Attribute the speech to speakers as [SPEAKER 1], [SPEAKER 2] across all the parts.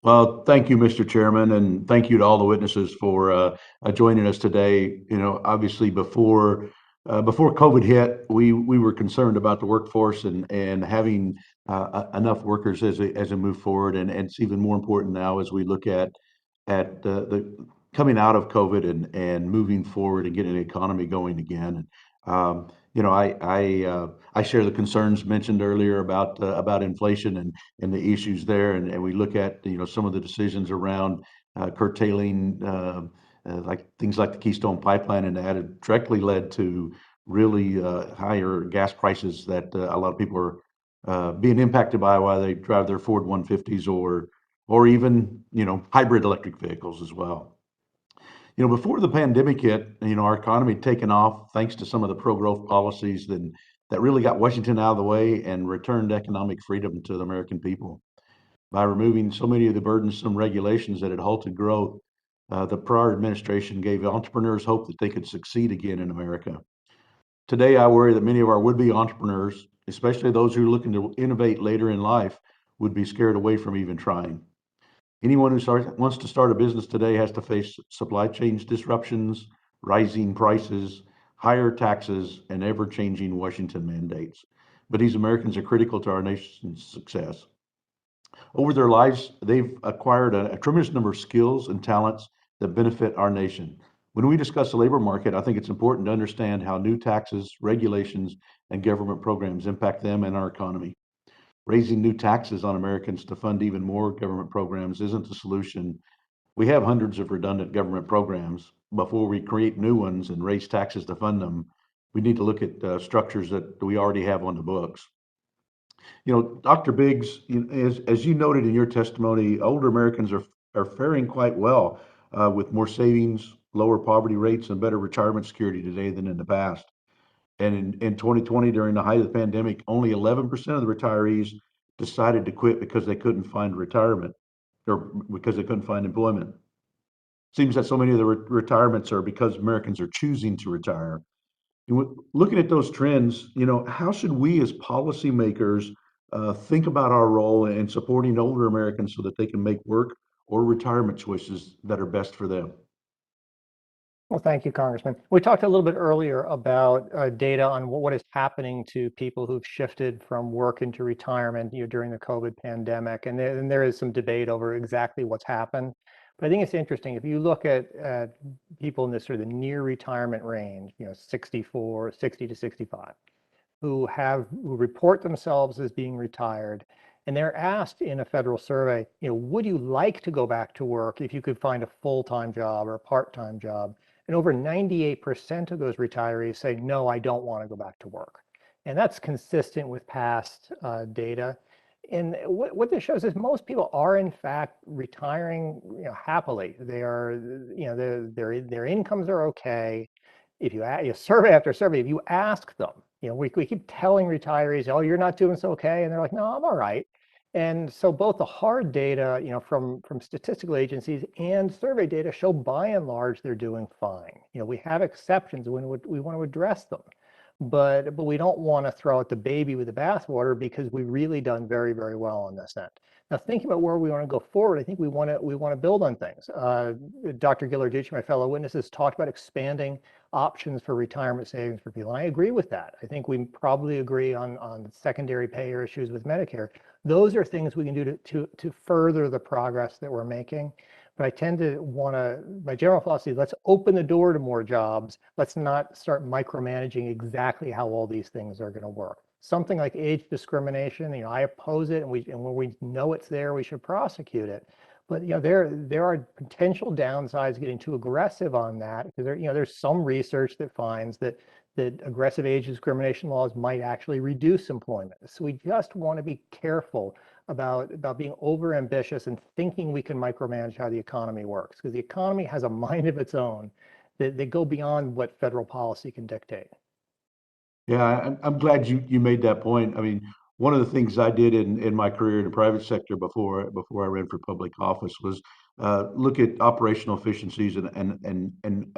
[SPEAKER 1] Well, thank you, Mr. Chairman, and thank you to all the witnesses for joining us today. Obviously before COVID hit, we were concerned about the workforce and having enough workers as we move forward, and it's even more important now as we look at the coming out of COVID and moving forward and getting the economy going again. I share the concerns mentioned earlier about inflation and the issues there, and we look at some of the decisions around curtailing like things like the Keystone Pipeline, and that had directly led to really higher gas prices that a lot of people are being impacted by while they drive their Ford 150s or even hybrid electric vehicles as well. Before the pandemic hit, our economy had taken off thanks to some of the pro-growth policies that really got Washington out of the way and returned economic freedom to the American people. By removing so many of the burdensome regulations that had halted growth, the prior administration gave entrepreneurs hope that they could succeed again in America. Today, I worry that many of our would-be entrepreneurs, especially those who are looking to innovate later in life, would be scared away from even trying. Anyone who wants to start a business today has to face supply chain disruptions, rising prices, higher taxes, and ever-changing Washington mandates. But these Americans are critical to our nation's success. Over their lives, they've acquired a tremendous number of skills and talents that benefit our nation. When we discuss the labor market, I think it's important to understand how new taxes, regulations, and government programs impact them and our economy. Raising new taxes on Americans to fund even more government programs isn't the solution. We have hundreds of redundant government programs. Before we create new ones and raise taxes to fund them, we need to look at structures that we already have on the books. Dr. Biggs, as you noted in your testimony, older Americans are faring quite well with more savings, lower poverty rates, and better retirement security today than in the past. And in 2020, during the height of the pandemic, only 11% of the retirees decided to quit because they couldn't find retirement or because they couldn't find employment. Seems that so many of the retirements are because Americans are choosing to retire. Looking at those trends, how should we as policymakers think about our role in supporting older Americans so that they can make work or retirement choices that are best for them?
[SPEAKER 2] Well, thank you, Congressman. We talked a little bit earlier about data on what is happening to people who've shifted from work into retirement during the COVID pandemic. And there is some debate over exactly what's happened. But I think it's interesting. If you look at people in this sort of the near retirement range, 60 to 65, who report themselves as being retired, and they're asked in a federal survey, would you like to go back to work if you could find a full-time job or a part-time job? And over 98% of those retirees say, no, I don't want to go back to work. And that's consistent with past data. And what this shows is most people are in fact retiring, happily. They are, their incomes are okay. If you survey after survey, if you ask them, we keep telling retirees, oh, you're not doing so okay, and they're like, no, I'm all right. And so both the hard data, from statistical agencies and survey data show by and large they're doing fine. We have exceptions when we want to address them, but we don't want to throw out the baby with the bathwater because we've really done very, very well on this end. Now, thinking about where we want to go forward, I think we want to build on things. Dr. Gillarducci, my fellow witnesses, talked about expanding options for retirement savings for people. And I agree with that. I think we probably agree on secondary payer issues with Medicare. Those are things we can do to further the progress that we're making. But I tend to my general philosophy, let's open the door to more jobs. Let's not start micromanaging exactly how all these things are going to work. Something like age discrimination, I oppose it, and when we know it's there, we should prosecute it. But there are potential downsides getting too aggressive on that, because there's some research that finds that aggressive age discrimination laws might actually reduce employment. So we just want to be careful about being overambitious and thinking we can micromanage how the economy works, because the economy has a mind of its own that go beyond what federal policy can dictate.
[SPEAKER 1] Yeah, I'm glad you made that point. I mean, one of the things I did in my career in the private sector before I ran for public office was look at operational efficiencies, and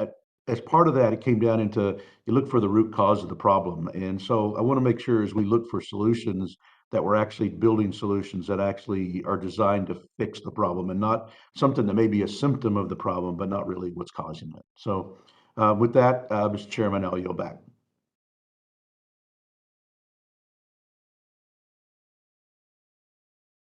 [SPEAKER 1] as part of that, it came down into you look for the root cause of the problem. And so I want to make sure as we look for solutions, that we're actually building solutions that actually are designed to fix the problem and not something that may be a symptom of the problem, but not really what's causing it. So with that, Mr. Chairman, I'll yield back.